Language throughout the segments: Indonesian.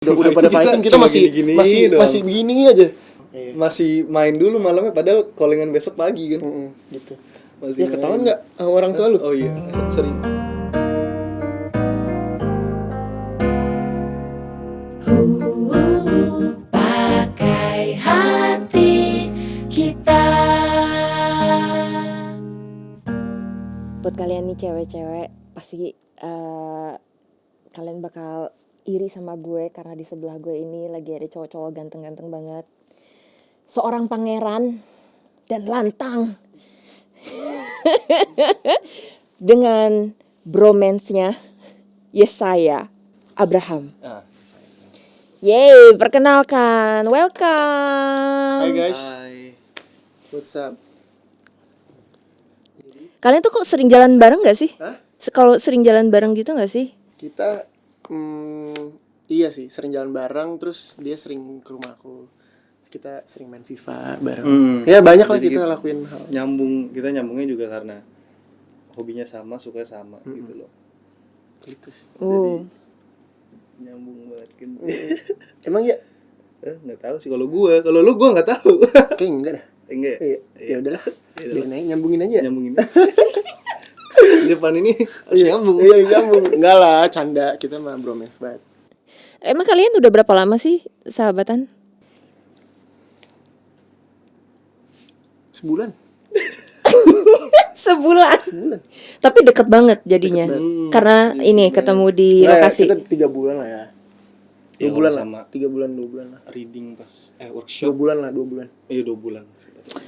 Udah pada fighting, kita masih begini aja. Masih main dulu malamnya padahal callingan besok pagi kan. Gitu. Masih Ya ketahuan nggak orang tua lu? Oh iya, sering. Pakai hati kita. Buat kalian nih cewek-cewek, pasti kalian bakal iri sama gue karena di sebelah gue ini lagi ada cowok-cowok ganteng-ganteng banget. Seorang pangeran dan lantang. Dengan bromance-nya Yesaya Abraham. Yeay, perkenalkan. Welcome. Hai guys. Hai. What's up? Kalian tuh kok sering jalan bareng gak sih? Hah? Kalau sering jalan bareng gitu gak sih? Kita iya sih, sering jalan bareng, terus dia sering ke rumahku. Terus kita sering main FIFA bareng. Ya banyak lah Jadi kita lakuin hal. Kita nyambungnya juga karena hobinya sama, suka sama gitu loh. Gitu sih. Nyambung banget kan. Emang ya? Nggak tahu sih kalau lu nggak tahu. Kayak enggak dah. Enggak. Iya. Ya udahlah. Biarin aja, nyambungin aja. Nyambungin. Depan ini harus nyambung. Iya, nyambung. Enggak lah, canda. Kita mah bromance banget. Emang kalian udah berapa lama sih sahabatan? Sebulan. Sebulan. Tapi deket banget jadinya. Karena ini ketemu di Nah, lokasi. kita 3 bulan lah ya. 2 Ya, bulan sama. lah. 2 bulan lah. Reading pas 2 workshop. bulan lah, 2 bulan. Iya 2 bulan.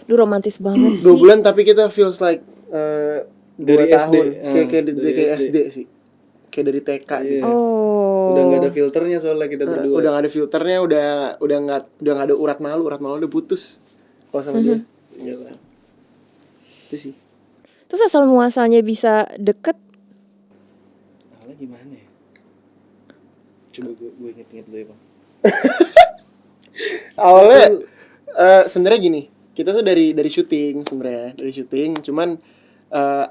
Duh, romantis banget 2 sih. bulan tapi kita feels like Dari 2 SD. tahun. Kayak Dari kayak SD. SD sih. Kayak dari TK gitu. Oh. Udah nggak ada filternya soalnya kita berdua. Udah gak ada filternya, udah nggak ada urat malu udah putus kalau sama dia. Gitu. Itu sih. Terus asal muasalnya bisa deket. Awalnya gimana ya? Coba gue inget-inget dulu ya bang. Awalnya sebenarnya gini, kita tuh dari syuting sebenarnya, cuman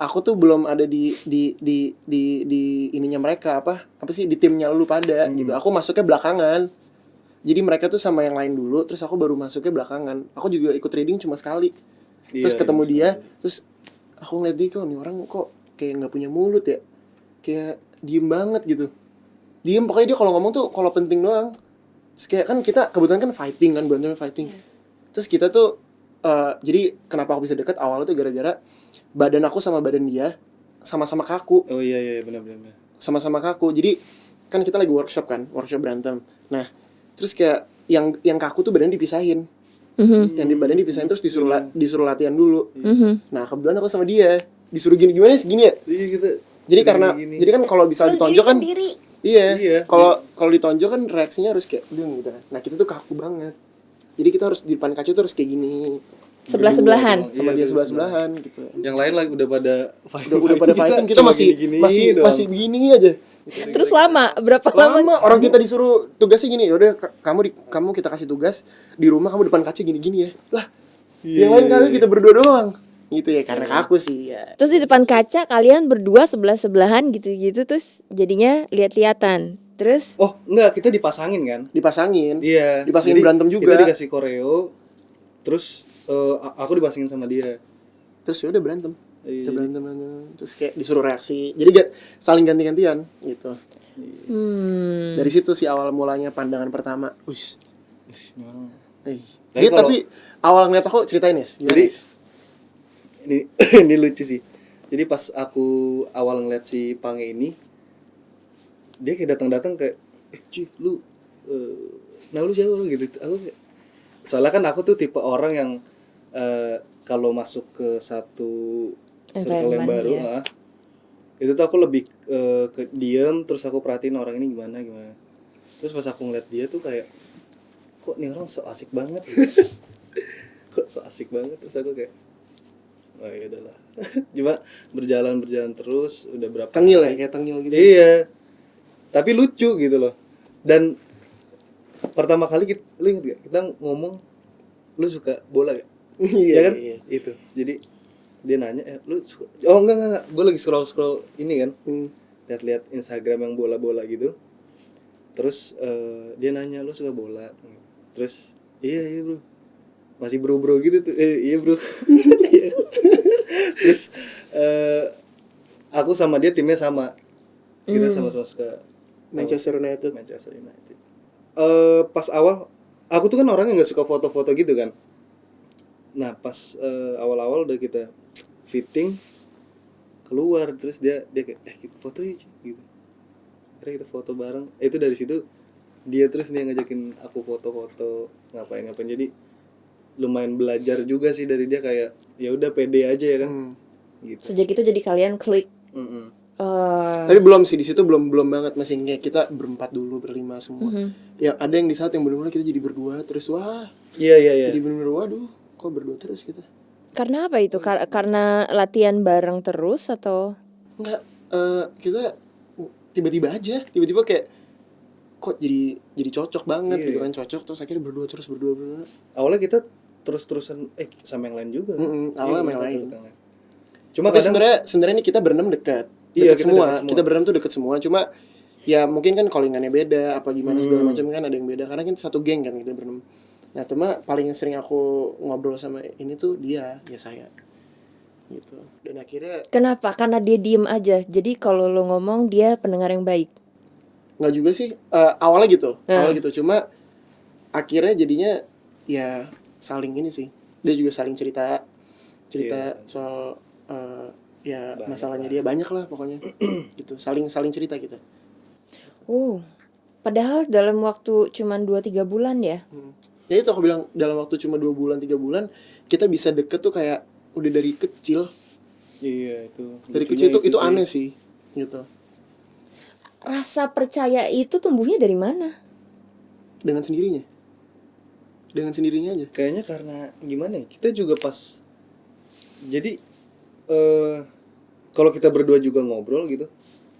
aku tuh belum ada di ininya mereka apa sih di timnya lu pada gitu. Aku masuknya belakangan. Jadi mereka tuh sama yang lain dulu, terus aku baru masuknya belakangan. Aku juga ikut reading cuma sekali. Terus ketemu dia, terus aku ngeliat dia kok nih orang kok kayak nggak punya mulut ya, kayak diem banget gitu. Diem pokoknya dia kalau ngomong tuh kalau penting doang. Terus kayak kan kita kebetulan kan fighting. Terus kita tuh jadi kenapa aku bisa deket awalnya tuh gara-gara badan aku sama badan dia sama-sama kaku. Oh iya benar. Sama-sama kaku. Jadi kan kita lagi workshop berantem. Nah, terus kayak yang kaku tuh badan dipisahin. Yang di badan dipisahin terus disuruh latihan dulu. Nah, kebetulan aku sama dia disuruh gimana segini ya. Iya gitu. Jadi karena jadi kan kalau bisa ditonjok kan Iya. Kalau ditonjok kan reaksinya harus kayak gitu. Nah, kita tuh kaku banget. Jadi kita harus di depan kaca tuh harus kayak gini. Sebelah-sebelahan. Sama dia sebelah-sebelahan gitu. Yang lain lagi udah pada Udah pada fighting, kita masih begini aja. Terus berapa lama? Lama orang kita disuruh tugasnya gini, yaudah kamu kita kasih tugas di rumah kamu depan kaca gini-gini ya. Lah, yang lain kali kita berdua doang. Gitu ya, karena kaku sih ya. Terus di depan kaca kalian berdua sebelah-sebelahan gitu-gitu terus jadinya lihat-lihatan. Terus Oh, enggak, kita dipasangin kan? Dipasangin. Iya. Dipasangin Jadi, berantem juga. Kita dikasih koreo. Terus aku dipasangin sama dia. Terus ya udah berantem. Iya. Kita berantem. Terus kayak disuruh reaksi. Jadi saling ganti-gantian gitu. Dari situ sih awal mulanya pandangan pertama. Tapi Tapi awal ngeliat aku ceritain ya. Jadi ini lucu sih. Jadi pas aku awal ngeliat si Pange ini, dia kayak datang kayak, Ci, lu nah lu siapa lu gitu. Aku kayak, soalnya kan aku tuh tipe orang yang kalau masuk ke satu circle yang baru, itu tuh aku lebih ke diem, terus aku perhatiin orang ini gimana. Terus pas aku ngeliat dia tuh kayak, kok nih orang so asik banget gitu. Terus aku kayak, oh ya udahlah. Cuma berjalan terus udah berapa Tengil kali. ya, kayak tengil gitu. Iya. Tapi lucu gitu loh. Dan pertama kali lu inget gak? Kita ngomong, lu suka bola gak? Iya Ya kan? iya. Itu. Jadi dia nanya, lu suka? Oh enggak. Gue lagi scroll ini kan. Lihat-lihat Instagram yang bola-bola gitu. Terus dia nanya lu suka bola, terus iya bro, masih bro gitu tuh, iya bro. Terus aku sama dia timnya sama, kita sama-sama suka Manchester United. Manchester United. Pas awal aku tuh kan orangnya nggak suka foto-foto gitu kan. Nah pas awal-awal udah kita fitting keluar, terus dia kayak kita foto yuk gitu. Akhirnya kita foto bareng. Itu dari situ dia terus dia ngajakin aku foto-foto ngapain. Jadi lumayan belajar juga sih dari dia, kayak ya udah pede aja ya kan. Gitu. Sejak itu jadi kalian klik. Tapi belum sih, di situ belum banget, masih kayak kita berempat dulu, berlima semua. Ya ada yang di saat yang benar-benar kita jadi berdua terus wah. Iya. Jadi benar-benar waduh, kok berdua terus kita. Karena apa itu? Karena latihan bareng terus atau? Enggak, kita tiba-tiba kayak kok jadi cocok banget gitu kan, cocok terus akhirnya berdua. Awalnya kita terus-terusan sama yang lain juga. Awalnya sama yang lain. Cuma tapi kadang sebenarnya ini kita berenam dekat. Iya, Dekat kita semua. dekat semua. Kita berenam tuh dekat semua. Cuma ya mungkin kan callingannya beda apa gimana segala macam kan, ada yang beda karena kan satu geng kan kita berenam. Nah, cuma paling sering aku ngobrol sama ini tuh dia, ya saya. Gitu. Dan akhirnya Kenapa? Karena dia diem aja. Jadi kalau lo ngomong dia pendengar yang baik. nggak juga sih, awalnya gitu. Cuma akhirnya jadinya ya saling ini sih. Dia juga saling cerita soal ya banyak masalahnya dia, banyak lah pokoknya. Gitu, saling cerita kita. Padahal dalam waktu cuman 2-3 bulan ya. Ya itu aku bilang, dalam waktu cuma 2 bulan 3 bulan kita bisa deket tuh kayak udah dari kecil. Iya itu. Dari kecil itu aneh sih gitu. Rasa percaya itu tumbuhnya dari mana? Dengan sendirinya aja. Kayaknya karena gimana ya? Kita juga pas. Jadi kalau kita berdua juga ngobrol gitu,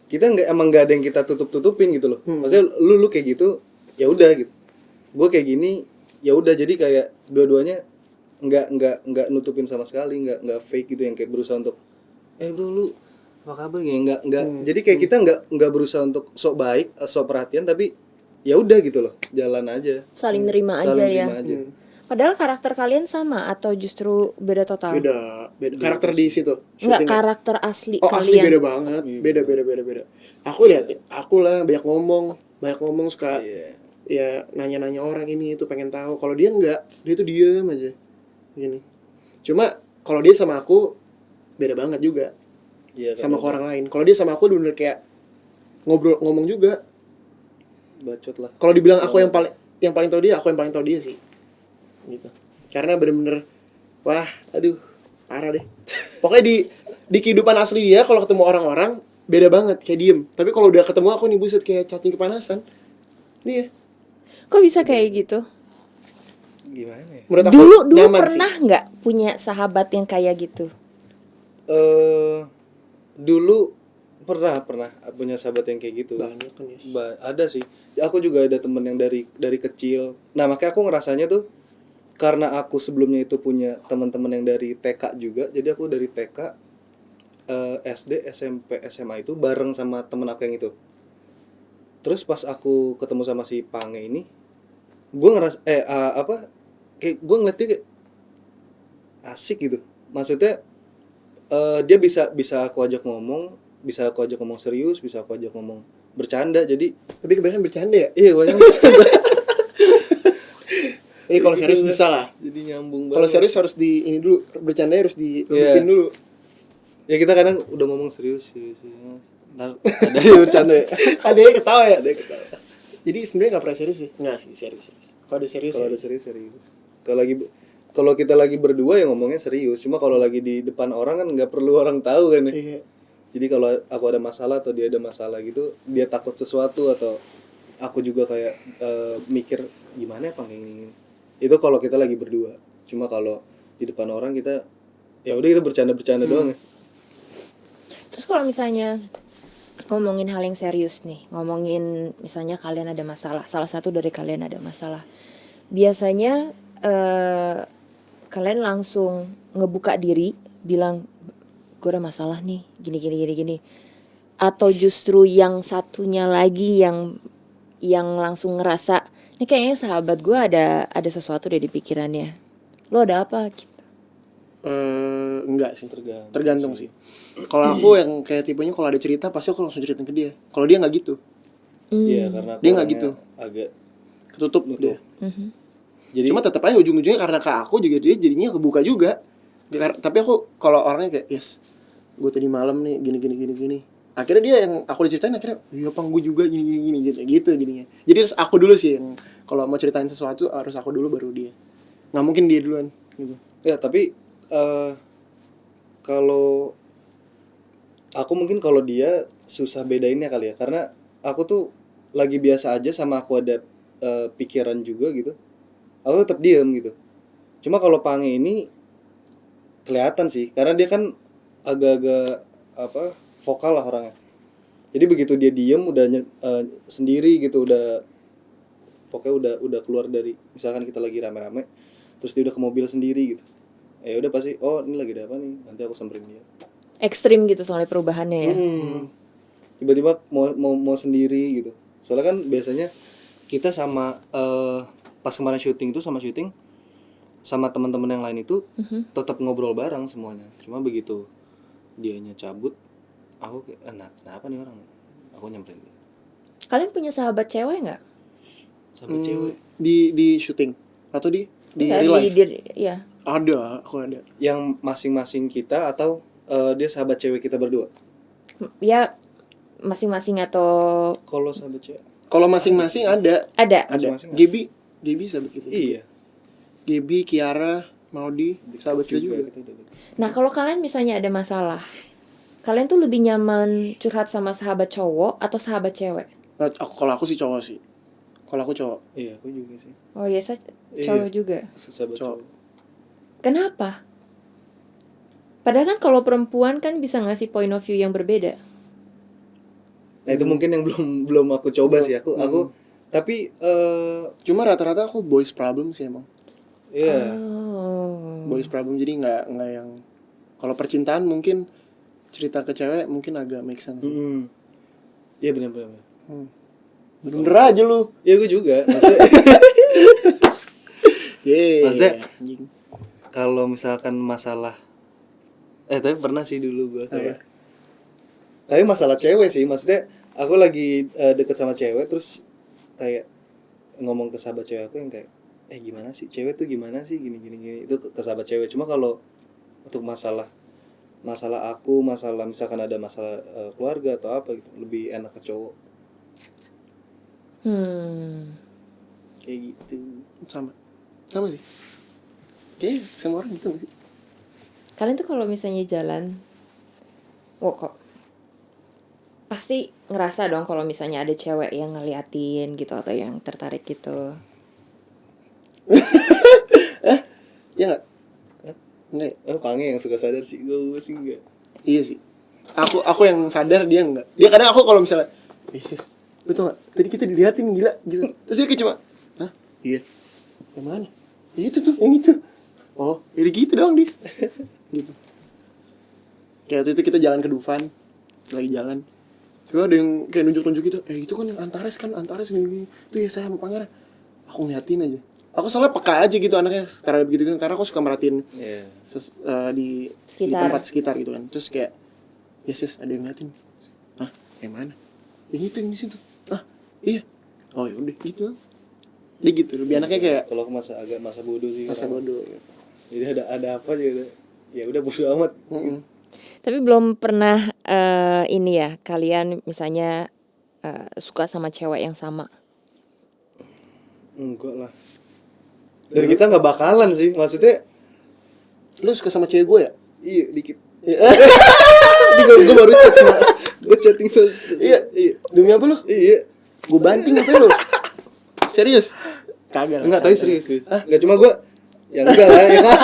kita emang nggak ada yang kita tutupin gitu loh. Maksudnya lu kayak gitu, ya udah gitu. Gue kayak gini, ya udah, jadi kayak dua-duanya nggak nutupin sama sekali, nggak fake gitu yang kayak berusaha untuk bro lu apa kabar ya, nggak. Jadi kayak kita nggak berusaha untuk sok baik, sok perhatian, tapi ya udah gitu loh, jalan aja. Saling nerima aja ya. Padahal karakter kalian sama atau justru beda total? Beda. Karakter di situ. Enggak, karakter asli kalian. Asli kalian. beda banget. Beda. Aku lihat, aku lah banyak ngomong suka ya nanya-nanya orang ini itu, pengen tahu. Kalau dia enggak, dia tuh diem aja. Gini. Cuma kalau dia sama aku beda banget juga. Iya, sama ke orang lain. Kalau dia sama aku bener kayak ngomong juga. Bacot lah. Kalau dibilang aku yang paling tahu dia, aku yang paling tahu dia sih. Gitu. Karena bener-bener wah, aduh, parah deh. Pokoknya di kehidupan asli dia kalau ketemu orang-orang beda banget, kayak diem. Tapi kalau udah ketemu aku nih, buset, kayak cacing kepanasan. Nih ya. Kok bisa kayak gitu? Gimana ya? Menurut aku Dulu nyaman pernah nggak punya sahabat yang kayak gitu? Dulu pernah punya sahabat yang kayak gitu. Banyak kan ya. Ada sih. Aku juga ada temen yang dari kecil. Nah makanya aku ngerasanya tuh, karena aku sebelumnya itu punya teman-teman yang dari TK juga. Jadi aku dari TK, SD, SMP, SMA itu bareng sama temen aku yang itu. Terus pas aku ketemu sama si Pange ini, gue ngeras kayak gue ngeliatnya kayak asik gitu. Maksudnya dia bisa aku ajak ngomong, bisa aku ajak ngomong serius, bisa aku ajak ngomong bercanda. Jadi tapi kebanyakan bercanda ya? iya, banyak bercanda. Ini kalau serius bisa lah. Jadi nyambung banget. Kalau serius harus ini dulu, bercanda harus dilebupin dulu. Ya kita kadang udah ngomong serius. Ntar ada yang bercanda ya. Ada yang ketawa ya? Ada yang ketawa. Jadi sebenarnya nggak pernah serius sih? Nggak sih, serius. Kalau ada serius. Kalau kita lagi berdua ya ngomongnya serius. Cuma kalau lagi di depan orang kan nggak perlu orang tahu kan ya. Iya. Jadi kalau aku ada masalah atau dia ada masalah gitu, dia takut sesuatu atau aku juga kayak mikir gimana ya Pang ini. Itu kalau kita lagi berdua. Cuma kalau di depan orang kita ya udah, kita bercanda doang ya. Terus kalau misalnya ngomongin hal yang serius nih, ngomongin misalnya kalian ada masalah, salah satu dari kalian ada masalah, biasanya kalian langsung ngebuka diri, bilang gue ada masalah nih, gini, atau justru yang satunya lagi yang yang langsung ngerasa ini kayaknya sahabat gue ada sesuatu deh di pikirannya. Lo ada apa gitu? Enggak sih, Tergantung tergantung sih. Kalau aku yang kayak tipenya kalau ada cerita pasti aku langsung ceritain ke dia. Kalau dia nggak gitu, Iya, karena aku Dia nggak orangnya gitu. agak ketutup dia. jadi Cuma tetap aja ujung-ujungnya karena ke aku juga dia jadinya kebuka juga. Tapi aku kalau orangnya kayak yes, gue tadi malam nih gini. Akhirnya dia yang aku diceritain akhirnya iya pang gue juga gini gitu jadinya. Jadi harus aku dulu sih yang kalau mau ceritain sesuatu harus aku dulu baru dia. Nggak mungkin dia duluan gitu. ya tapi kalau aku mungkin kalau dia susah bedainnya kali ya, karena aku tuh lagi biasa aja sama aku ada pikiran juga gitu, aku tetap diem gitu. Cuma kalau Pange ini kelihatan sih, karena dia kan agak-agak apa vokal lah orangnya. Jadi begitu dia diem udah sendiri gitu, udah pokoknya udah keluar dari, misalkan kita lagi rame-rame terus dia udah ke mobil sendiri gitu, ya udah pasti oh ini lagi ada apa nih, nanti aku samperin dia. Ekstrim gitu soalnya perubahannya ya. Tiba-tiba mau sendiri gitu, soalnya kan biasanya kita sama pas kemarin syuting sama teman-teman yang lain itu tetap ngobrol bareng semuanya. Cuma begitu dianya cabut, aku kayak kenapa nih orang, aku nyamperin dia. Kalian punya sahabat cewek nggak? Sampai cewek Di syuting atau di Nggak, real life? ya. Aku ada. yang masing-masing kita atau dia sahabat cewek kita berdua. Ya masing-masing atau Kalau sahabat cewek Kalau masing-masing ada. ada. Masing-masing Gaby sahabat kita. iya, Gaby, Kiara, Maudi, sahabat kita juga. kita udah. Nah kalau kalian misalnya ada masalah, kalian tuh lebih nyaman curhat sama sahabat cowok atau sahabat cewek? Nah, kalau aku sih cowok sih. Kalau aku cowok. Iya, aku juga sih. Oh iya, saya Iya. cowok juga. Sahabat Cowok. cowok. Kenapa? Padahal kan kalau perempuan kan bisa ngasih point of view yang berbeda. Nah, itu mungkin yang belum aku coba sih. Aku tapi Cuma rata-rata aku boys problem sih emang. iya. Oh. Boys problem jadi nggak yang kalau percintaan mungkin cerita ke cewek mungkin agak make sense. Iya benar. Bener aja lu. Iya gue juga. Maksudnya Maksudnya anjing. kalau misalkan masalah tapi pernah sih dulu gue kayak tapi masalah cewek sih, maksudnya aku lagi deket sama cewek terus kayak ngomong ke sahabat cewek aku yang kayak gimana sih cewek tuh gimana sih gini itu ke sahabat cewek. Cuma kalau untuk masalah aku misalkan ada masalah keluarga atau apa gitu lebih enak ke cowok kayak gitu. Sama sih. Kayaknya semua orang gitu gak sih? Kalian tuh kalau misalnya jalan, kok pasti ngerasa dong kalau misalnya ada cewek yang ngeliatin gitu atau yang tertarik gitu. Iya nggak? Enggak ya? Pange yang suka sadar sih, gue sih enggak. Iya sih. Aku yang sadar dia enggak. Dia kadang aku kalau misalnya, sis, lu tau gak? Tadi kita diliatin gila gitu. Terus dia kayak cuma, hah? Iya. Yang mana? Ya itu tuh, yang itu. Oh, jadi gitu doang dia. Gitu. Kayak waktu itu kita jalan ke Dufan, lagi jalan. Coba ada yang kayak nunjuk-nunjuk gitu. Itu kan yang Antares gini. Itu ya saya sama Pangeran. Aku ngeliatin aja. Aku soalnya peka aja gitu anaknya terhadap begitu kan, karena aku suka merhatiin di tempat sekitar gitu kan. Terus kayak yes ada yang ngeliatin. Hah, yang mana? Yang itu yang di situ. Ah, iya. Oh ya udah gitu. Dia gitu, lebih anaknya kayak kalau aku agak masa bodoh sih. masa bodoh. Jadi ada apa aja ya udah bodo amat. Tapi belum pernah ini ya kalian misalnya suka sama cewek yang sama. Enggak lah. Dan kita nggak bakalan sih, maksudnya. Lu suka sama cewek gue ya? Iya dikit. Gue baru chat sama gue chatting Iya. Demi apa lu? Iya. Gue banting apa lu? Serius? Kagak. Enggak, tapi serius. Enggak cuma gue ya enggak lah ya kan.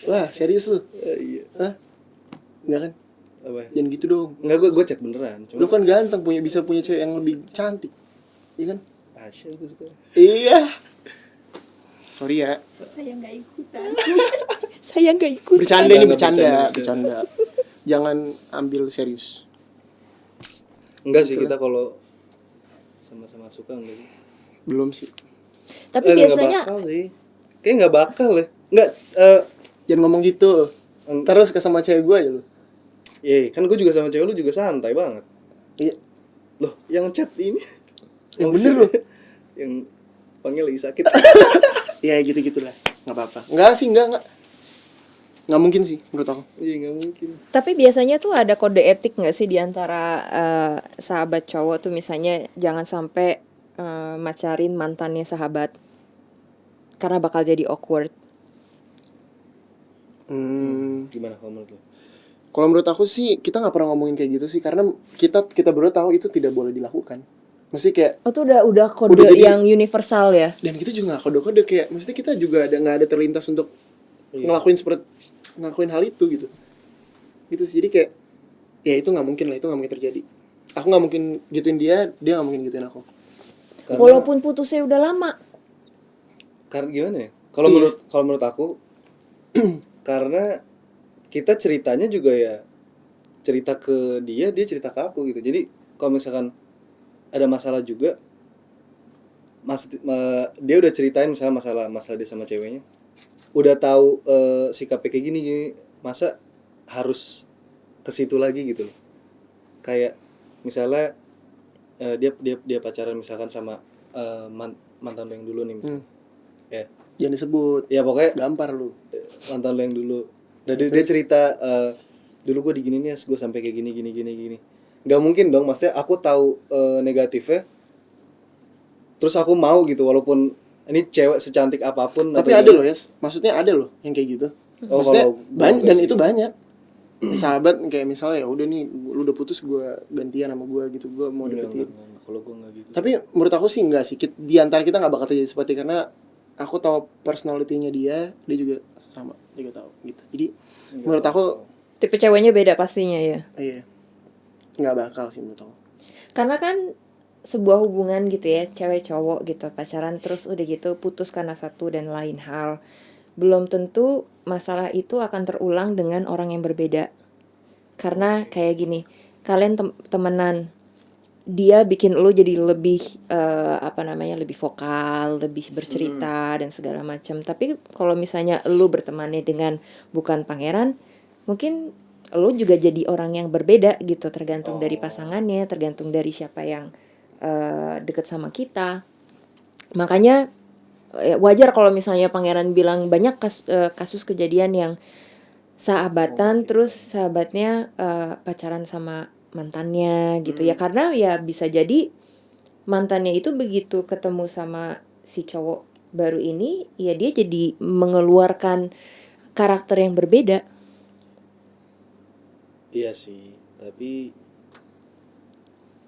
Wah, serius lu? Iya. Hah? Enggak kan? Apa? Jangan gitu dong. Enggak, gue chat beneran. Lu kan ganteng, bisa punya cewek yang lebih cantik. Iya kan? Asya gue suka. Iya. Sorry ya. Saya nggak ikut. Bercanda ini Bercanda. bercanda. Jangan ambil serius. Enggak sih, kita kalau sama-sama suka enggak sih? Belum sih. Tapi biasanya Nggak bakal sih. Kayak nggak bakal ya. Nggak. Jangan ngomong gitu. Terus ke sama cewek gue aja lu. Iya, kan gue juga sama cewek lu juga santai banget. Iya. Loh, yang chat ini. Yang bener lu. Yang panggil lagi sakit. Ya gitu-gitulah. Enggak apa-apa. Enggak sih, enggak. Nggak mungkin sih menurut aku. Iya, nggak mungkin. Tapi biasanya tuh ada kode etik nggak sih di antara sahabat cowok tuh, misalnya jangan sampai macarin mantannya sahabat karena bakal jadi awkward. Gimana kalau menurut lu? Kalau menurut aku sih kita nggak pernah ngomongin kayak gitu sih, karena kita berdua tahu itu tidak boleh dilakukan. Maksudnya kayak, Oh tuh udah kode Udah jadi- yang universal ya. dan kita juga nggak kode-kode kayak, maksudnya kita juga nggak ada terlintas untuk ngelakuin hal itu gitu. Gitu sih, jadi kayak ya itu nggak mungkin lah, itu nggak mungkin terjadi. Aku nggak mungkin gituin dia nggak mungkin gituin aku. Karena- Walaupun putusnya udah lama. Karena gimana ya? Kalau menurut aku karena kita ceritanya juga ya cerita ke dia cerita ke aku gitu. Jadi kalau misalkan ada masalah juga dia udah ceritain misalnya masalah dia sama ceweknya. Udah tahu sikapnya kayak gini, masa harus ke situ lagi gitu loh. Kayak misalnya dia pacaran misalkan sama mantan lo yang dulu nih misalnya. Ya. Jangan disebut. Ya pokoknya Gampar lu. mantan lo yang dulu. Dan dia cerita dulu gue diginiin ya, gue sampai kayak gini. Nggak mungkin dong, maksudnya aku tahu negatifnya. Terus aku mau gitu, walaupun ini cewek secantik apapun. Tapi atau ada gimana. loh ya, maksudnya ada loh yang kayak gitu. Oh, Maksudnya kalau gua banyak, enggak dan sih. itu banyak. Sahabat kayak misalnya ya udah nih, lu udah putus, gue gantian sama gue gitu, gue mau deketin. Enggak. Kalau gue nggak gitu. Tapi menurut aku sih enggak sih. Di antara kita nggak bakal terjadi seperti, karena aku tahu personality-nya dia juga sama, juga tahu gitu. Jadi menurut aku Tipe ceweknya beda pastinya ya. iya, nggak bakal sih menurut aku. Karena kan sebuah hubungan gitu ya, cewek cowok gitu pacaran terus udah gitu putus karena satu dan lain hal. Belum tentu masalah itu akan terulang dengan orang yang berbeda. Karena kayak gini, kalian temenan, dia bikin lu jadi lebih lebih vokal, lebih bercerita dan segala macam. Tapi kalau misalnya lu bertemannya dengan bukan pangeran, mungkin lu juga jadi orang yang berbeda gitu, tergantung dari pasangannya, tergantung dari siapa yang deket sama kita. Makanya wajar kalau misalnya pangeran bilang banyak kasus kejadian yang sahabatan terus sahabatnya pacaran sama mantannya gitu ya, karena ya bisa jadi mantannya itu begitu ketemu sama si cowok baru ini ya dia jadi mengeluarkan karakter yang berbeda. Iya sih, tapi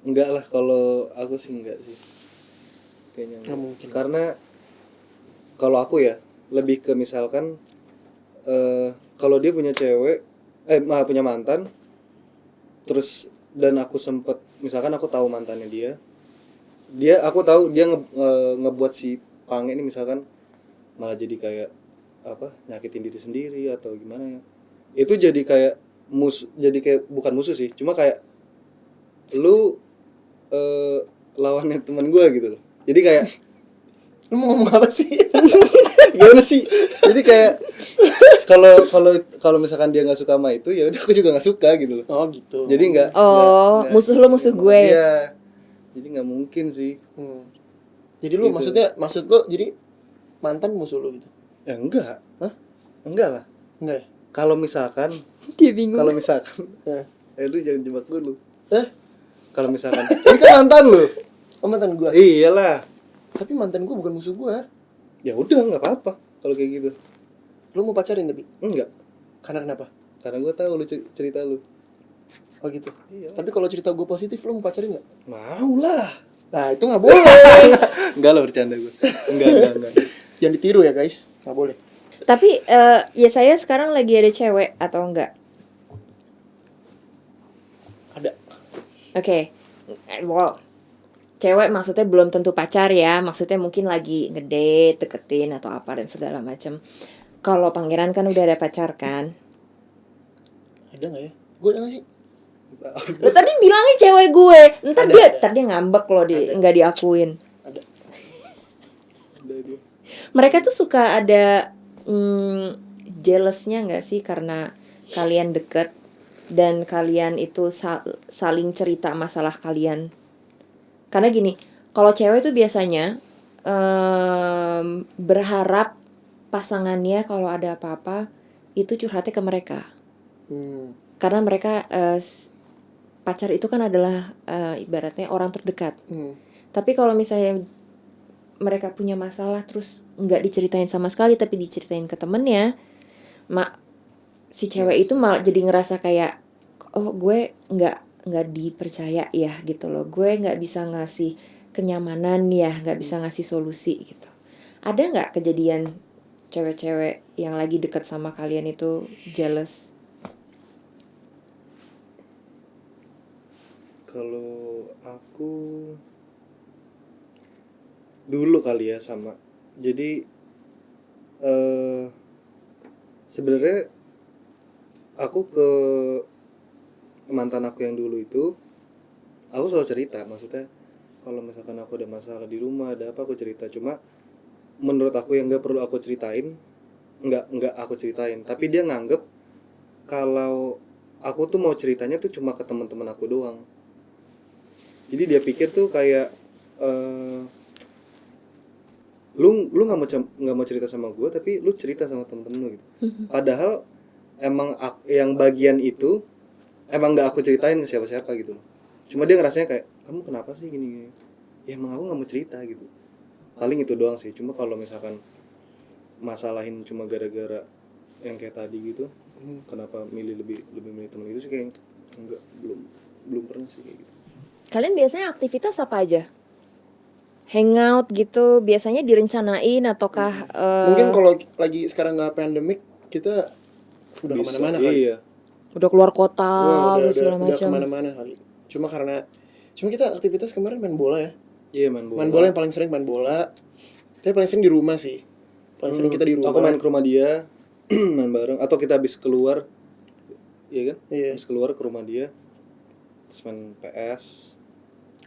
enggak lah, kalau aku sih enggak sih. Kayaknya enggak. Nggak mungkin. Karena kalau aku ya lebih ke misalkan kalau dia punya cewek punya mantan, terus dan aku sempet misalkan aku tahu mantannya aku tahu dia ngebuat si Pange ini misalkan malah jadi kayak nyakitin diri sendiri atau gimana ya, itu jadi kayak jadi kayak bukan musuh sih, cuma kayak lu lawannya teman gue gitu loh. Jadi kayak Lu mau ngomong apa sih? gimana sih? Jadi kayak kalau misalkan dia nggak suka sama itu, ya udah aku juga nggak suka gitu loh. Oh gitu. Jadi nggak Musuh lo musuh gue. Iya. Jadi nggak mungkin sih. Jadi lu Gitu. maksud lu jadi mantan musuh lu gitu? Ya enggak. Hah? Enggak lah. Enggak ya? Kalau misalkan Dia bingung. Kalau misalkan Ya. lu jangan jebak gue lu. Eh? Kalau misalkan ini kan mantan lu. Oh, mantan gua. Iyalah. Tapi mantan gua bukan musuh gua. Ya udah nggak apa-apa kalau kayak gitu. Lu mau pacarin tapi? Enggak. Karena kenapa? Karena gue tahu lu cerita lu. Oh gitu. Iya. Tapi kalau cerita gua positif, lu mau pacarin nggak? Mau lah. Nah itu nggak boleh. Enggak lah, bercanda gue. Enggak. Jangan ditiru ya guys. Nggak boleh. Tapi ya saya sekarang lagi ada cewek atau enggak? Ada. Oke. Wow. Cewek maksudnya belum tentu pacar ya, maksudnya mungkin lagi ngedate, deketin atau apa dan segala macam. Kalau pangeran kan udah ada pacar kan? Ada nggak ya? Gua ada nggak sih? Lo tadi bilangnya cewek gue. Ntar dia ngambek loh nggak diakuin. Ada. Ada dia. Mereka tuh suka ada jealousnya nggak sih karena kalian deket dan kalian itu saling cerita masalah kalian. Karena gini, kalau cewek tuh biasanya berharap pasangannya kalau ada apa-apa itu curhatnya ke mereka. Karena mereka pacar itu kan adalah ibaratnya orang terdekat. Tapi kalau misalnya mereka punya masalah terus nggak diceritain sama sekali tapi diceritain ke temennya, si cewek itu malah jadi ngerasa kayak, oh gue nggak dipercaya ya gitu loh, gue nggak bisa ngasih kenyamanan ya, nggak bisa ngasih solusi gitu. Ada nggak kejadian cewek-cewek yang lagi dekat sama kalian itu jealous? Kalau aku dulu kali ya sama. Jadi sebenarnya aku ke mantan aku yang dulu itu, aku selalu cerita. Maksudnya kalau misalkan aku ada masalah di rumah, ada apa, aku cerita. Cuma menurut aku yang nggak perlu aku ceritain, nggak aku ceritain. Tapi dia nganggep kalau aku tuh mau ceritanya tuh cuma ke teman-teman aku doang. Jadi dia pikir tuh kayak lu nggak mau cerita sama gue, tapi lu cerita sama temen-temen lu gitu. Padahal emang yang bagian itu emang nggak aku ceritain ke siapa-siapa gitu. Cuma dia ngerasanya kayak, kamu kenapa sih gini? Ya emang aku nggak mau cerita gitu. Paling itu doang sih. Cuma kalau misalkan masalahin cuma gara-gara yang kayak tadi gitu, kenapa lebih milih temen itu sih kayak enggak, belum pernah sih kayak gitu. Kalian biasanya aktivitas apa aja? Hangout gitu biasanya direncanain ataukah Mungkin kalau lagi sekarang nggak pandemik, kita udah Bisa, kemana-mana kali. iya. udah keluar kota Wah, segala udah macam? kemana-mana kali. Cuma kita aktivitas kemarin main bola ya. Iya, main bola. Main bola yang paling sering main bola. Tapi paling sering di rumah sih. Paling sering kita di rumah. Aku main ke rumah dia, main bareng. Atau kita habis keluar, iya kan? Iya. Habis keluar ke rumah dia, terus main PS.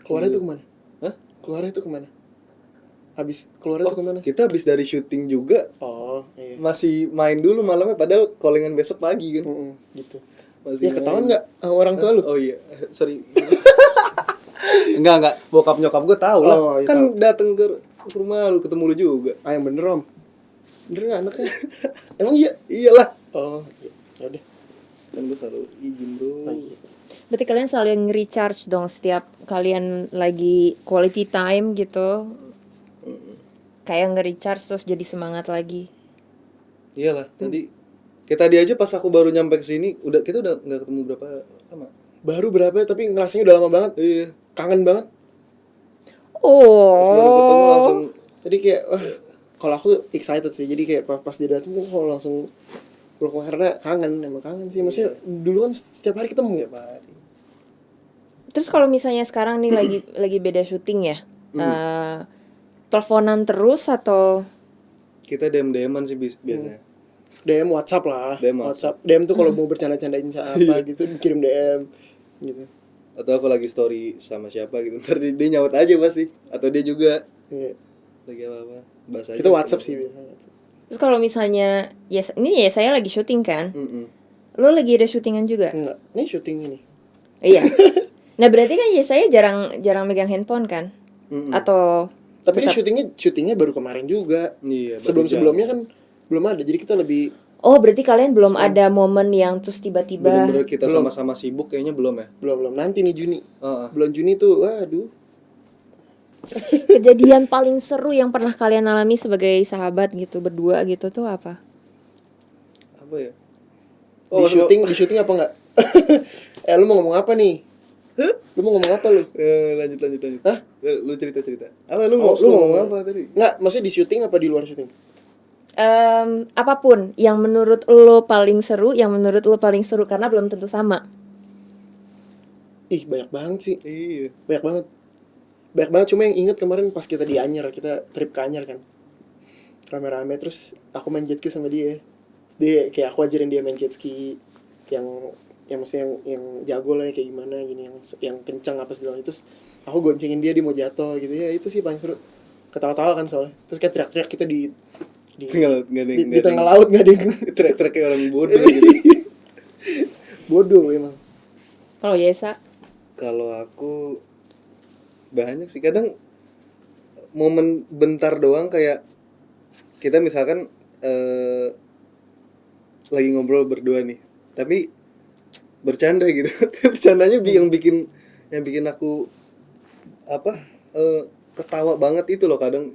Keluarnya itu kemana? Hah? Keluarnya itu kemana? Habis keluarnya itu kemana? Kita habis dari syuting juga, Oh, iya. masih main dulu malamnya. Padahal callingan besok pagi kan. Gitu. Masih Ya ketahuan nggak orang tua lu? Oh iya, sorry. Enggak. Bokap nyokap gue tahu lah. Oh, iya, Kan tahu. dateng ke rumah lu, ketemu lu juga. Ah, yang bener om. Bener nggak anaknya? Emang iya? Iyalah. Oh, ya udah. Kan gue selalu izin bro. Berarti kalian saling recharge dong setiap kalian lagi quality time gitu. Kayak nge-recharge terus jadi semangat lagi. Iyalah, tadi aja pas aku baru nyampe ke sini, kita udah nggak ketemu berapa lama. Baru berapa tapi ngerasanya udah lama banget. Iya. Kangen banget. Pas baru ketemu langsung Jadi kayak wah, kalau aku excited sih. Jadi kayak pas dia datang tuh kalau langsung peluk karena emang kangen sih. Maksudnya dulu kan setiap hari ketemu. setiap hari. Terus kalau misalnya sekarang nih lagi beda syuting ya, teleponan terus atau Kita DM-an sih biasanya. DM WhatsApp lah. DM WhatsApp. DM tuh kalau mau bercanda-candain apa gitu kirim DM gitu. Atau aku lagi story sama siapa gitu, ntar dia nyaut aja pasti. Atau dia juga Iya. lagi apa bahas aja. Kita WhatsApp sih biasanya. terus kalau misalnya ini ya saya lagi syuting kan, Mm-mm. lo lagi ada syutingan juga? Enggak. Ini syuting ini. Iya. Nah berarti kan ya saya jarang megang handphone kan? Mm-mm. Atau Tapi ini syutingnya baru kemarin juga. Iya, baru Sebelum-sebelumnya kan belum ada. Jadi kita lebih oh berarti kalian belum ada momen yang terus tiba-tiba bener-bener kita sama-sama sibuk kayaknya belum ya. belum nanti nih Juni. Heeh. Bulan Juni tuh waduh. kejadian paling seru yang pernah kalian alami sebagai sahabat gitu berdua gitu tuh apa? Apa ya? Di syuting apa enggak? Lu mau ngomong apa nih? Lu mau ngomong apa lu? Lanjut. Hah? Lu cerita. Apa lu mau ngomong apa tadi? Enggak, maksudnya di syuting apa di luar syuting? Apapun yang menurut lo paling seru, karena belum tentu sama. Ih, banyak banget sih. Iya. Banyak banget cuma yang inget kemarin pas kita di Anyer, kita trip ke Anyer kan. Rame-rame terus aku main jet ski sama dia. Terus dia kayak aku ajarin dia main jet ski yang yang maksudnya yang jago lah, kayak gimana gini, yang kencang apa segala itu. Terus aku goncengin dia mau jatuh gitu ya, itu sih paling seru. Ketawa-tawa kan soalnya, terus kayak teriak-teriak kita di Tinggal nggak ada di tengah laut, nggak ada yang teriak-teriak kayak orang bodoh gitu. bodoh emang. Kalau Yesa, Kalau aku banyak sih, kadang momen bentar doang, kayak kita misalkan lagi ngobrol berdua nih, tapi bercanda gitu. Bercandanya yang bikin aku apa ketawa banget itu loh kadang.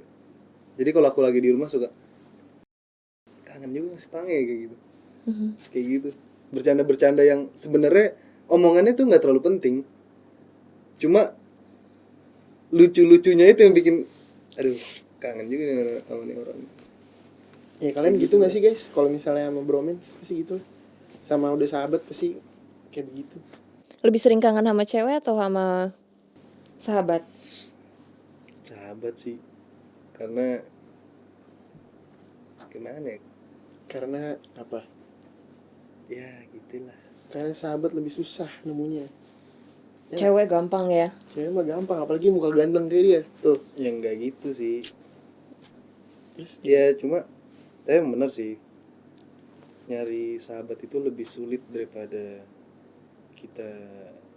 Jadi kalau aku lagi di rumah suka kangen juga si Pange kayak gitu. Kayak gitu. Bercanda-bercanda yang sebenarnya omongannya tuh nggak terlalu penting. Cuma lucu-lucunya itu yang bikin aduh, kangen juga nih sama nih orang. Ya kalian gitu nggak sih guys, kalau misalnya sama bromance pasti gitu, sama udah sahabat pasti kayak begitu. lebih sering kangen sama cewek atau sama sahabat? Sahabat sih. Karena gimana ya? Karena apa? Ya gitulah. Karena sahabat lebih susah nemunya. Cewek gampang ya. Cewek mah gampang, apalagi muka ganteng kayak dia tuh. Ya enggak gitu sih. Terus Ya cuma tapi bener sih, nyari sahabat itu lebih sulit daripada kita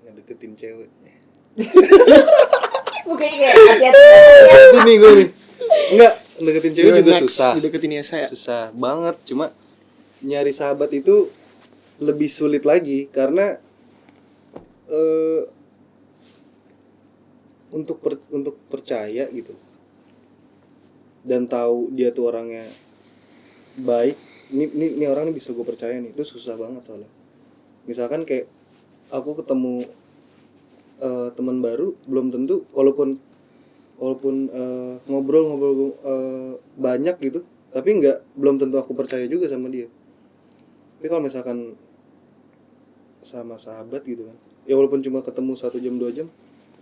ngedeketin cewek. Mukanya kayak hati-hati. Itu nih gue nih. Enggak, ngedeketin cewek juga next susah. dideketin ya saya. Susah banget, cuma nyari sahabat itu lebih sulit lagi karena untuk percaya gitu dan tahu dia tuh orangnya baik, ini orang ini bisa gue percaya nih, itu susah banget soalnya. Misalkan kayak aku ketemu teman baru, belum tentu walaupun ngobrol banyak gitu, tapi belum tentu aku percaya juga sama dia. Tapi kalau misalkan sama sahabat gitu kan, ya walaupun cuma ketemu 1 jam 2 jam,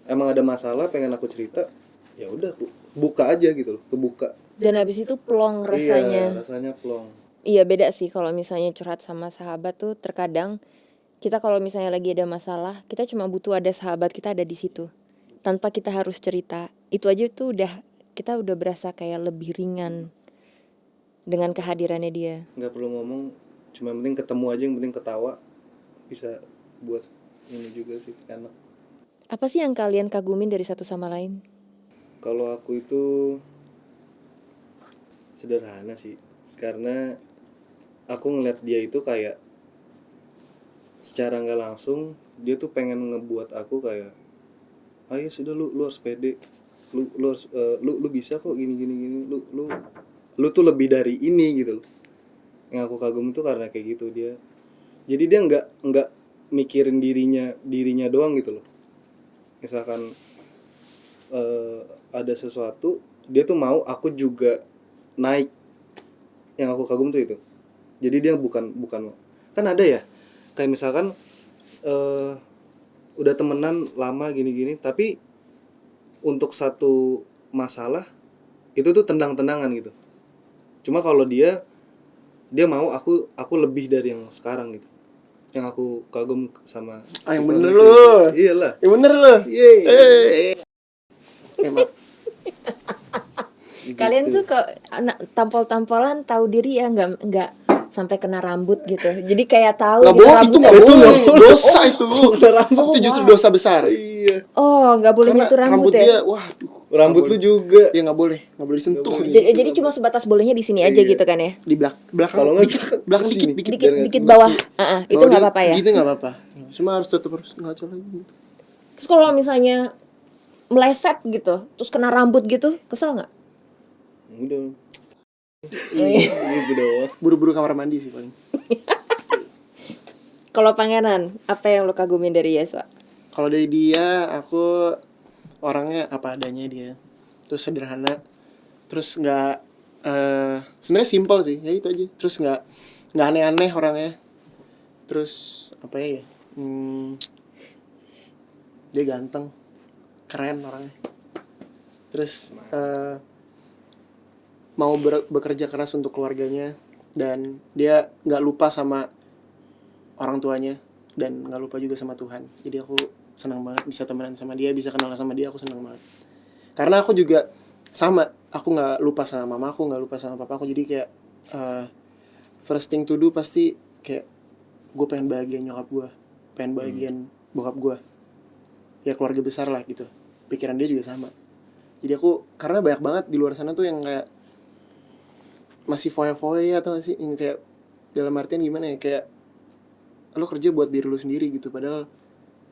emang ada masalah pengen aku cerita, ya udah aku buka aja gitu loh, kebuka. Dan habis itu plong Iya, rasanya. rasanya plong. Iya beda sih kalau misalnya curhat sama sahabat tuh terkadang kita kalau misalnya lagi ada masalah, kita cuma butuh ada sahabat kita ada di situ. Tanpa kita harus cerita. Itu aja tuh kita udah berasa kayak lebih ringan dengan kehadirannya dia. Nggak perlu ngomong, cuma yang penting ketemu aja, yang penting ketawa, bisa buat ini juga sih, enak. Apa sih yang kalian kagumin dari satu sama lain? Kalau aku itu sederhana sih, karena aku ngeliat dia itu kayak secara nggak langsung dia tuh pengen ngebuat aku kayak, ya sudah, lu harus pede, lu harus lu bisa kok gini, lu tuh lebih dari ini gitu loh. Yang aku kagum itu karena kayak gitu dia. Jadi dia nggak mikirin dirinya doang gitu loh. Misalkan ada sesuatu, dia tuh mau aku juga naik. Yang aku kagum tuh itu. Jadi dia bukan kan ada ya, kayak misalkan udah temenan lama gini-gini, tapi untuk satu masalah itu tuh tendang-tendangan gitu. Cuma kalau dia mau aku lebih dari yang sekarang gitu. Yang aku kagum sama Yang si bener Pang itu. lu. Iyalah. Yang bener lu. Yeay. Emang Kalian tuh tampol-tampolan tahu diri ya, nggak sampai kena rambut gitu. Jadi kayak tahu nggak gitu boleh, itu nggak rambutnya. boleh, dosa itu. Kena rambut. Itu justru wow. dosa besar. Iya. Oh, nggak boleh Karena nyentuh rambut ya. dia, waduh, Rambut nggak lu boleh. juga. Ya nggak boleh disentuh. Jadi cuma sebatas bolehnya di sini aja Iya. gitu kan ya. Di belakang, Kalau nggak belakang kesini. dikit. Biar nggak Dikit kena. bawah. Itu Kalau nggak dia apa-apa ya. Gitu nggak apa-apa. Cuma harus tetap harus ngaco lagi gitu. Terus kalau misalnya meleset gitu, terus kena rambut gitu, kesel nggak? Udah. Gitu doang. Buru-buru kamar mandi sih paling. Kalau Pangeran, apa yang lo kagumin dari Yesa? Kalau dari dia, aku orangnya apa adanya dia. Terus sederhana. Terus nggak sebenarnya simpel sih, ya itu aja. Terus nggak aneh-aneh orangnya. Terus apa ya? Dia ganteng, keren orangnya. Terus mau bekerja keras untuk keluarganya, dan dia nggak lupa sama orang tuanya. dan nggak lupa juga sama Tuhan. Jadi aku senang banget bisa temenan sama dia, bisa kenal sama dia, aku senang banget. Karena aku juga sama, aku nggak lupa sama mama aku, nggak lupa sama papa aku. Jadi kayak first thing to do pasti kayak gue pengen bahagian nyokap gue, pengen bahagian bokap gue, ya keluarga besar lah gitu. Pikiran dia juga sama. Jadi aku, karena banyak banget di luar sana tuh yang kayak masih foya-foya atau gak sih, yang kayak dalam artian gimana ya, kayak lo kerja buat diri lo sendiri gitu, padahal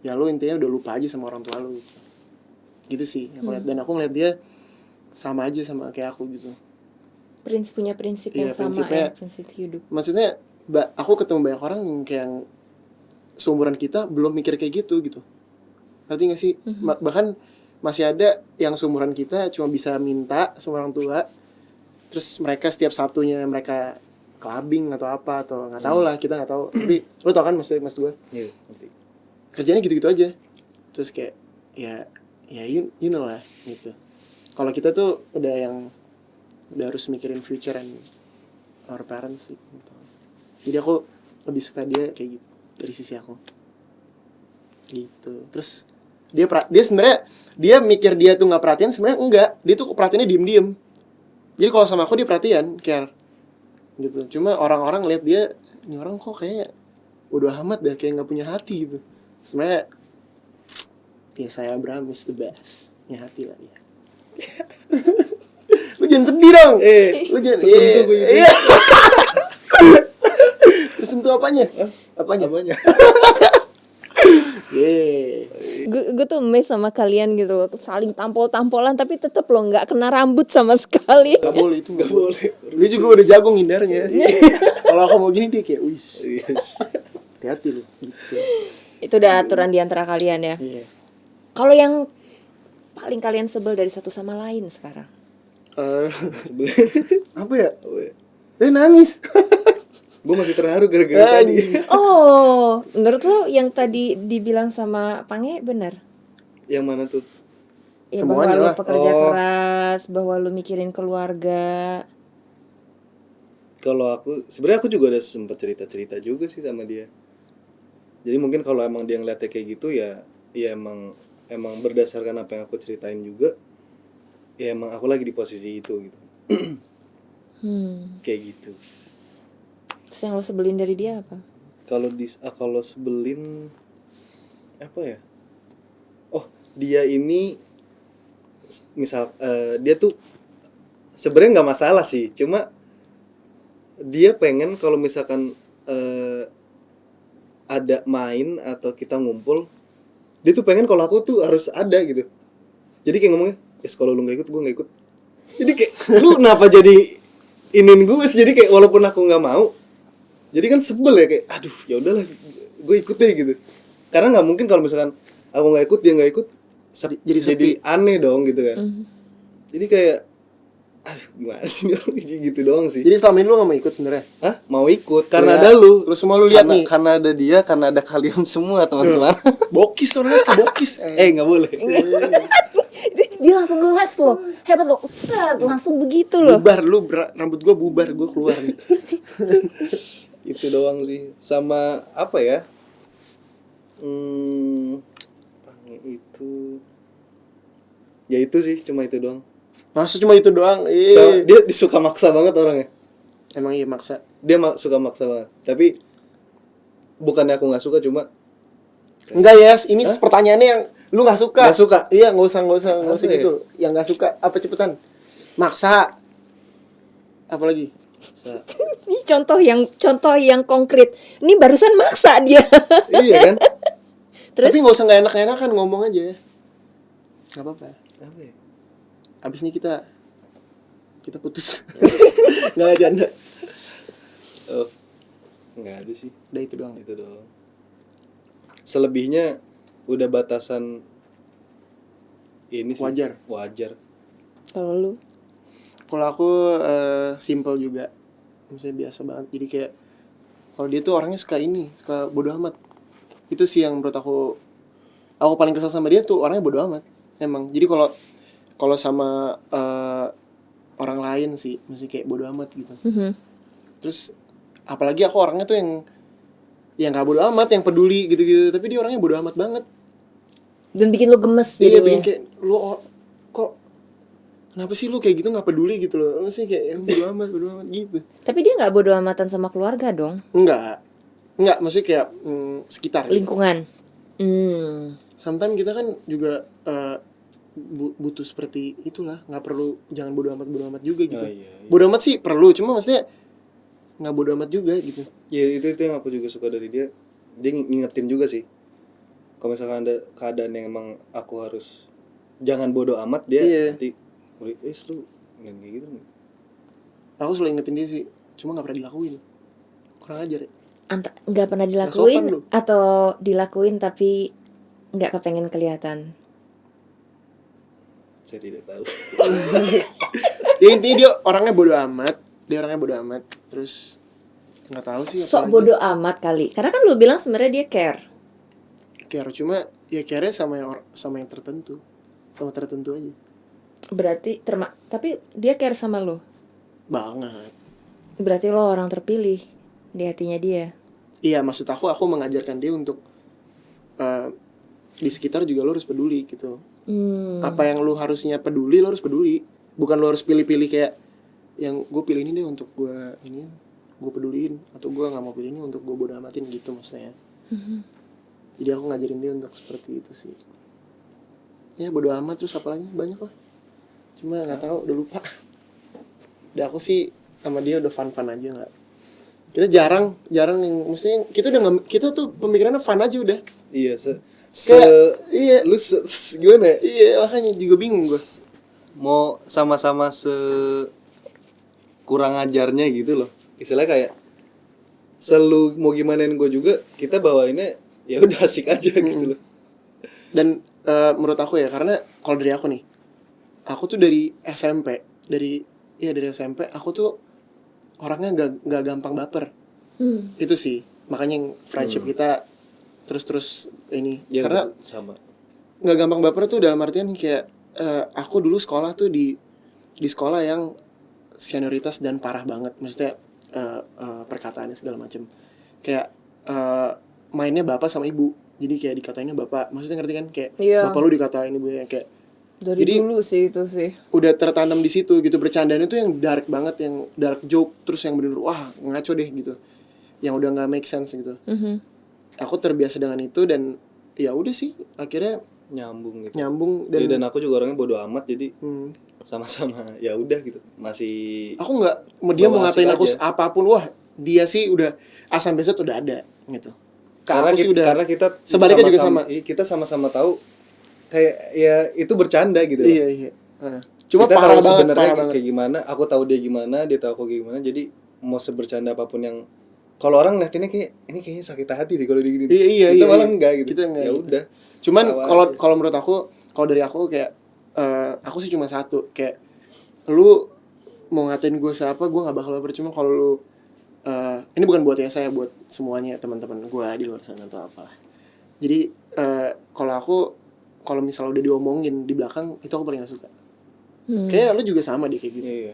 ya lo intinya udah lupa aja sama orang tua lo gitu sih aku lihat. Dan aku ngeliat dia sama aja sama kayak aku gitu. Punya prinsip Iya, yang sama prinsipnya- ya, prinsip hidup. Maksudnya aku ketemu banyak orang yang kayak seumuran kita belum mikir kayak gitu. Ngerti gak sih? Bahkan masih ada yang seumuran kita cuma bisa minta sama orang tua, terus mereka setiap Sabtunya mereka clubbing atau apa, atau nggak tahu lah, kita nggak tahu. Tapi lo tau kan mas gue Iya, ngerti. kerjanya gitu-gitu aja, terus kayak ya you know lah gitu. Kalau kita tuh udah harus mikirin future and our parents sih gitu. Jadi aku lebih suka dia kayak gitu dari sisi aku gitu. Terus dia sebenarnya dia mikir dia tuh nggak perhatian, sebenarnya enggak, dia tuh perhatiannya diem. Jadi kalau sama aku dia perhatian, care gitu. Cuma orang-orang lihat dia, ini orang kok kayaknya bodo amat dah, kayak nggak punya hati gitu. Sebenarnya ya saya Abraham is the best, punya hati lah ya. Lu jangan sedih dong. Lu jangan tersentuh gue ini. Iya. Tersentuh apanya? Apanya? Gue tuh amazed sama kalian gitu loh, saling tampol-tampolan tapi tetep loh nggak kena rambut sama sekali. Gak boleh itu, Gak boleh. Dia juga udah jago ngindarnya. Kalau aku mau gini dia kayak wis. Yes. Hati-hati lu gitu. Itu udah aturan di antara kalian ya. Iya. Kalau yang paling kalian sebel dari satu sama lain sekarang? Apa ya? Dia nangis. Gue masih terharu gara-gara tadi. Oh, menurut lo yang tadi dibilang sama Pange benar? Yang mana tuh? Ya, Semuanya bahwa lah. lo pekerja Oh. keras, bahwa lo mikirin keluarga. Kalau aku sebenarnya aku juga udah sempet cerita juga sih sama dia. Jadi mungkin kalau emang dia ngeliatnya kayak gitu ya emang berdasarkan apa yang aku ceritain juga. Ya emang aku lagi di posisi itu gitu. Kayak gitu. Terus yang lo sebelin dari dia apa? Kalau sebelin apa ya? Oh, dia ini misal dia tuh sebenarnya nggak masalah sih, cuma dia pengen kalau misalkan ada main atau kita ngumpul, dia tuh pengen kalau aku tuh harus ada gitu. Jadi kayak ngomongnya, kalau lu nggak ikut, gue nggak ikut. Jadi kayak lu kenapa jadi inin gue sih? Jadi kayak walaupun aku nggak mau, jadi kan sebel ya, kayak aduh ya udahlah gue ikut deh gitu. Karena nggak mungkin kalau misalkan aku nggak ikut dia nggak ikut, Jadi sepi. aneh dong gitu kan. Jadi kayak aduh gimana sih gitu doang sih. Jadi selama ini lu gak mau ikut sebenarnya? Hah? Mau ikut karena Ya, ada lu. lu semua lu lihat nih. Karena ada dia, karena ada kalian semua teman-teman. Bokis orangnya suka bokis. Nggak boleh. Dia langsung ngeles loh, hebat loh, set, langsung begitu loh. Bubar lu, rambut gua bubar, gua keluar nih. Itu doang sih. Sama apa ya? Pange itu. Ya itu sih, cuma itu doang. Masa cuma itu doang? Dia suka maksa banget orangnya. Emang iya maksa. Dia suka maksa banget. Tapi bukannya aku nggak suka, cuma Enggak ya, ini pertanyaannya yang lu nggak suka. Nggak suka. Iya, nggak usah Apa ya? gitu. Yang nggak suka apa cepetan? Maksa. Apalagi? Ini contoh yang konkret. Ini barusan maksa dia. iya kan? Terus Tapi nggak usah nggak enak-enakan, ngomong aja. Nggak apa-apa. Apa ya? Abis ini kita putus. Nggak janda. Oh, nggak ada sih. Udah itu doang. Itu doang. Selebihnya udah batasan ini sih. Wajar. kalau lu Kalau aku simple juga, misalnya biasa banget. Jadi kayak kalau dia tuh orangnya suka bodo amat. Itu sih yang menurut aku paling kesel sama dia tuh, orangnya bodo amat. Emang. Jadi kalau sama orang lain sih, mesti kayak bodo amat gitu. Terus apalagi aku orangnya tuh yang yang nggak bodo amat, yang peduli gitu-gitu, tapi dia orangnya bodo amat banget. Dan bikin lu gemes Iya, jadinya. bikin kayak lu kok kenapa sih lu kayak gitu, nggak peduli gitu loh, lu sih kayak ya, bodo amat gitu. Tapi dia nggak bodo amatan sama keluarga dong, Enggak, maksudnya kayak sekitar gitu. lingkungan. Sometimes kita kan juga butuh seperti itulah, nggak perlu, jangan bodo amat juga gitu. Oh, iya. Bodo amat sih perlu, cuma maksudnya nggak bodo amat juga gitu. Ya itu yang aku juga suka dari dia ngingetin juga sih, kalau misalkan ada keadaan yang emang aku harus jangan bodo amat, dia Iya. nanti lu yang kayak gitu. Aku selalu ingetin dia sih, cuma nggak pernah dilakuin, kurang ajar ya. Nggak pernah sopan dilakuin lu. atau dilakuin tapi nggak kepengen kelihatan. Saya tidak tahu. Ya intinya dia orangnya bodo amat, terus nggak tahu sih apa Sok lagi. bodo amat kali, karena kan lu bilang sebenarnya dia care. Care, cuma ya care sama yang tertentu, sama tertentu aja Berarti tapi dia care sama lu. banget. Berarti lo orang terpilih di hatinya dia. Iya, maksud aku mengajarkan dia untuk di sekitar juga lo harus peduli gitu. Apa yang lo harusnya peduli, lo harus peduli. Bukan lo harus pilih-pilih kayak yang gue pilih ini deh untuk gue peduliin, atau gue nggak mau pilih ini untuk gue bodo amatin gitu maksudnya. Jadi aku ngajarin dia untuk seperti itu sih. Ya bodo amat, terus apa lagi banyak lah. Cuma nggak tahu, udah lupa. Udah aku sih sama dia udah fun aja, nggak. Kita jarang yang maksudnya kita tuh pemikirannya fun aja udah. Iya, Iya. Lu gimana ya? Iya, makanya juga bingung gue. Mau sama-sama kurang ajarnya gitu loh. Istilahnya kayak selalu mau gimanain gue juga, kita bawainnya ya udah asik aja gitu loh. Dan menurut aku ya, karena kalau dari aku nih, aku tuh dari SMP aku tuh orangnya nggak gampang baper. Itu sih makanya yang friendship kita terus ini Ya, karena sama. nggak gampang baper tuh dalam artian kayak aku dulu sekolah tuh di sekolah yang senioritas dan parah banget, maksudnya perkataannya segala macam kayak mainnya bapak sama ibu, jadi kayak dikatainnya bapak, maksudnya ngerti kan, kayak Iya. bapak lu dikatain ibu ya, kayak Dari jadi dulu sih itu sih. udah tertanam di situ gitu, bercandanya tuh yang dark banget, yang dark joke, terus yang bener wah ngaco deh gitu, yang udah nggak make sense gitu. Aku terbiasa dengan itu dan ya udah sih akhirnya Nyambung gitu. dan Dan aku juga orangnya bodo amat, jadi sama-sama ya udah gitu. Masih aku nggak dia mau bawa ngatain asik aku aja. apapun, wah dia sih udah asam besok udah ada gitu. Karena Aku sih udah, karena kita sebaliknya juga sama. kita sama-sama tahu kayak ya itu bercanda gitu. Iya. Cuma kita parah tahu banget, sebenarnya parah banget. kayak gimana, aku tahu dia gimana, dia tahu aku kayak gimana. Jadi mau sebercanda apapun yang kalau orang ngeliatinnya kayak ini kayaknya sakit hati deh kalau digini. Iya, kita iya, malah iya. enggak gitu. Kita enggak Ya gitu. udah. Cuman Tawa kalau menurut aku, kalau dari aku kayak aku sih cuma satu, kayak lu mau ngatain gue siapa, gue nggak bakal baper. Cuma kalau lu ini bukan buat ya saya, buat semuanya teman-teman gue di luar sana atau apa. Jadi kalau misalnya udah diomongin di belakang, itu aku paling gak suka. Kayak lu juga sama deh kayak gitu. Iya.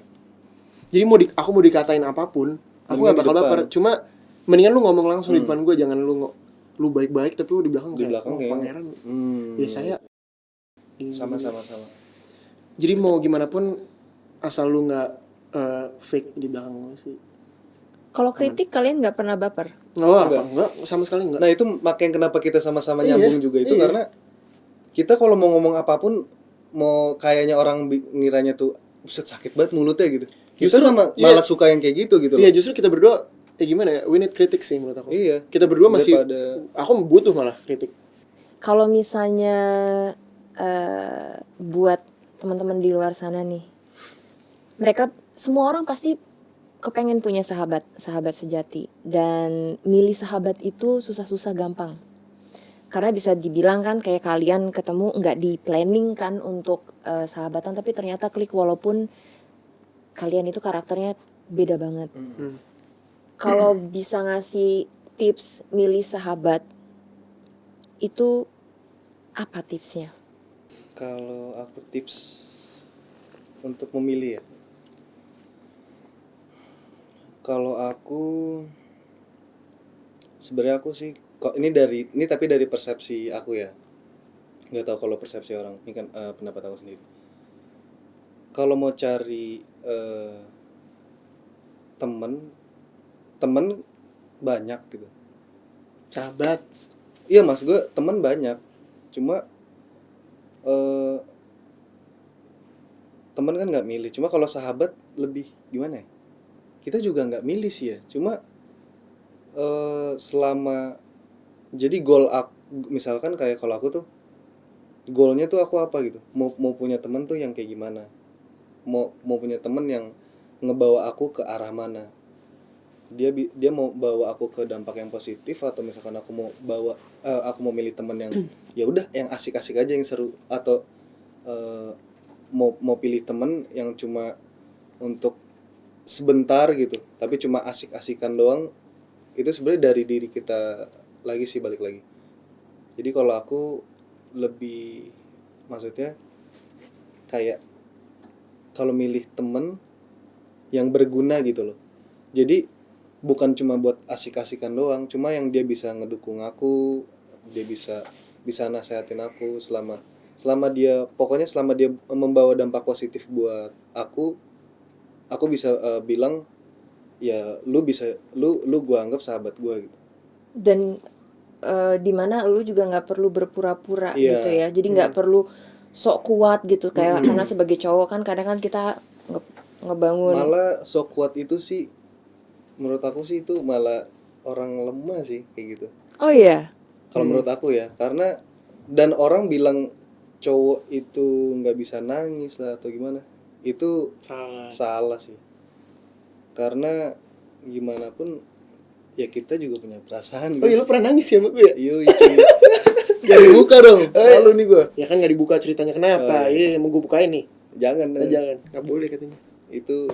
Jadi aku mau dikatain apapun, aku Mendingan nggak bakal di depan. baper. Cuma mendingan lu ngomong langsung di depan gue, jangan lu baik-baik tapi lu di belakang Di kayak belakang oh, kayak pangeran. Ya saya sama. jadi mau gimana pun asal lu nggak fake di belakang gue sih. Kalau kritik kalian nggak pernah baper? Enggak, sama sekali enggak. Nah, itu makanya kenapa kita sama-sama Iya, nyambung juga itu iya. karena kita kalau mau ngomong apapun, mau kayaknya orang ngiranya tuh buset sakit banget mulutnya gitu. Kita Justru, sama iya. malah suka yang kayak gitu loh. Iya, justru kita berdua gimana ya, we need kritik sih menurut aku. Iya. Kita berdua masih Daripada- aku butuh malah kritik. Kalau misalnya buat teman-teman di luar sana nih, mereka semua orang pasti kepengen punya sahabat sejati, dan milih sahabat itu susah-susah gampang. Karena bisa dibilang kan kayak kalian ketemu nggak di planning kan untuk sahabatan, tapi ternyata klik walaupun kalian itu karakternya beda banget. Kalau bisa ngasih tips milih sahabat, itu apa tipsnya? Kalau aku tips untuk memilih ya. Kalau aku sebenarnya aku sih kok ini tapi dari persepsi aku ya, nggak tahu kalau persepsi orang ini kan pendapat aku sendiri. Kalau mau cari temen temen banyak gitu. Sahabat. Iya mas, gue temen banyak, cuma eh temen kan nggak milih. Cuma kalau sahabat lebih gimana ya, kita juga nggak milih sih ya, cuma selama jadi goal aku, misalkan kayak kalau aku tuh goalnya tuh aku apa gitu, mau punya temen tuh yang kayak gimana, mau punya temen yang ngebawa aku ke arah mana, dia mau bawa aku ke dampak yang positif, atau misalkan aku mau aku mau milih temen yang ya udah yang asik-asik aja, yang seru, atau mau pilih temen yang cuma untuk sebentar gitu tapi cuma asik-asikan doang. Itu sebenarnya dari diri kita lagi sih, balik lagi. Jadi kalau aku lebih, maksudnya kayak kalau milih temen yang berguna gitu loh, jadi bukan cuma buat asik-asikan doang, cuma yang dia bisa ngedukung aku, dia bisa nasehatin aku selama dia, pokoknya selama dia membawa dampak positif buat aku bisa bilang ya lu gua anggap sahabat gua gitu. Dan dimana lu juga nggak perlu berpura-pura Iya. gitu ya, jadi nggak perlu sok kuat gitu kayak karena sebagai cowok kan kadang kan kita ngebangun. Malah sok kuat itu sih menurut aku sih itu malah orang lemah sih kayak gitu. Oh iya. Kalau menurut aku ya, karena dan orang bilang cowok itu nggak bisa nangis lah atau gimana, itu salah sih. Karena gimana pun ya kita juga punya perasaan. Oh iya, lu pernah nangis ya sama gue ya? Iya, jangan dibuka dong. Malu nih gue. Ya kan nggak dibuka ceritanya kenapa? Oh, iya. Iya, mau gue bukain nih. Jangan. Jangan, nggak boleh katanya. Itu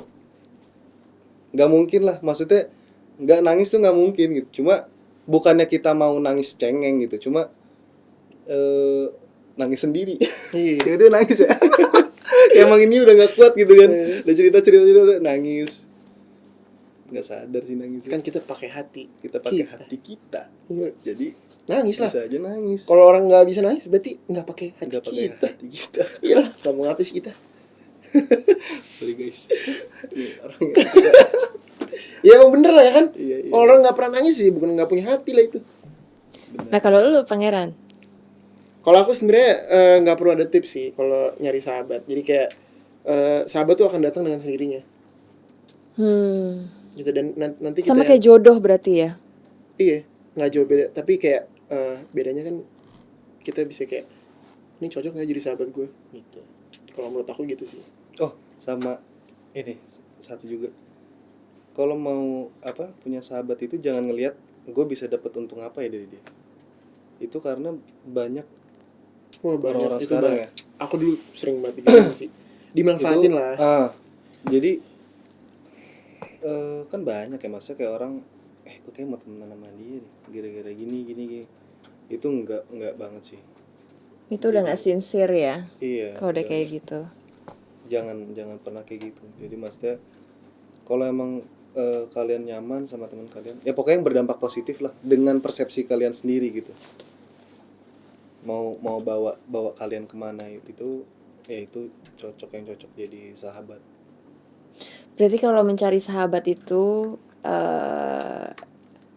nggak mungkin lah, maksudnya nggak nangis tuh nggak mungkin gitu. Cuma bukannya kita mau nangis cengeng gitu, cuma nangis sendiri. Iya. Tiba-tiba nangis ya. Ya emang ini udah nggak kuat gitu kan, udah cerita udah nangis, nggak sadar sih nangis. Kan kita pakai hati. Kita pakai hati kita, Iya. jadi Nangis lah. bisa aja nangis. Kalau orang nggak bisa nangis berarti nggak pakai hati Nggak pakai kita. hati kita. Iya lah, ngomong apa sih kita? Sorry guys. Ini orang nggak suka. Ya emang bener lah ya kan. Iya. Kalau orang nggak pernah nangis sih bukan nggak punya hati lah itu. Nah kalau lu Pangeran, Kalau aku sebenarnya nggak perlu ada tips sih kalau nyari sahabat. Jadi kayak sahabat tuh akan datang dengan sendirinya. Gitu, dan nanti kita sama kayak jodoh berarti ya. iya, nggak jauh beda. Tapi kayak bedanya kan kita bisa kayak ini cocok nggak jadi sahabat gue gitu. Kalau menurut aku gitu sih. Oh, sama ini satu juga. Kalau mau punya sahabat itu jangan ngelihat gue bisa dapat untung apa ya dari dia. Itu karena banyak Wah, orang-orang itu sekarang banyak. ya. Aku dulu sering banget gitu sih. Dimanfaatin Itu, lah. Jadi kan banyak ya masa kayak orang gue kayak mau temenan sama dia nih gara-gara gini. Itu enggak banget sih. Itu udah nggak sincere ya. Iya. Kalau udah kayak gitu. Jangan pernah kayak gitu. Jadi maksudnya kalau emang kalian nyaman sama teman kalian, ya pokoknya yang berdampak positif lah dengan persepsi kalian sendiri gitu. Mau bawa kalian kemana itu ya itu cocok jadi sahabat. Berarti kalau mencari sahabat itu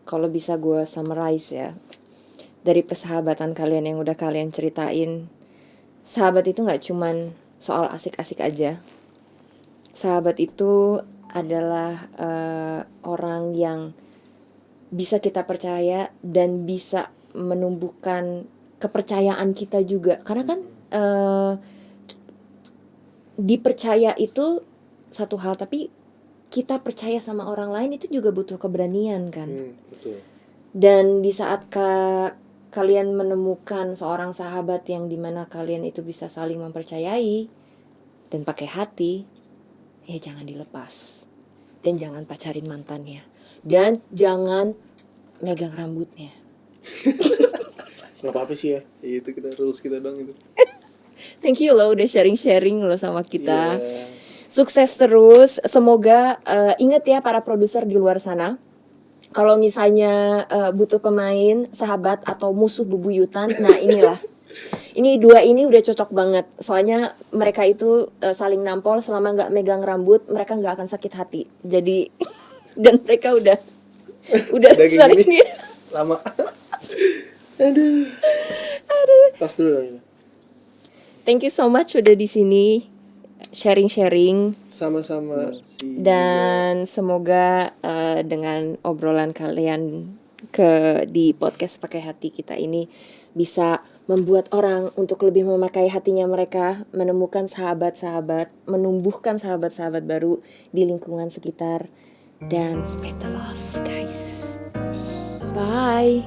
kalau bisa gue summarize ya, dari persahabatan kalian yang udah kalian ceritain, sahabat itu nggak cuman soal asik-asik aja. Sahabat itu adalah orang yang bisa kita percaya dan bisa menumbuhkan kepercayaan kita juga. Karena kan dipercaya itu satu hal, tapi kita percaya sama orang lain itu juga butuh keberanian kan. Betul. Dan di saat kalian menemukan seorang sahabat yang dimana kalian itu bisa saling mempercayai dan pakai hati, ya jangan dilepas. Dan jangan pacarin mantannya. Dan jangan megang rambutnya. Nggak apa-apa sih ya. Itu kita rules kita dong itu. Thank you loh udah sharing-sharing lo sama kita. Yeah. Sukses terus. Semoga ingat ya para produser di luar sana. Kalau misalnya butuh pemain, sahabat atau musuh bebuyutan, nah inilah. Ini dua ini udah cocok banget. Soalnya mereka itu saling nampol selama nggak megang rambut, mereka nggak akan sakit hati. Jadi dan mereka udah Udah kayak saling gini lama. Aduh. Tas dulu dong ini. Thank you so much udah di sini sharing-sharing. Sama-sama. Dan semoga dengan obrolan kalian di podcast Pakai Hati kita ini bisa membuat orang untuk lebih memakai hatinya mereka, menemukan sahabat-sahabat, menumbuhkan sahabat-sahabat baru di lingkungan sekitar, dan spread the love, guys. Bye.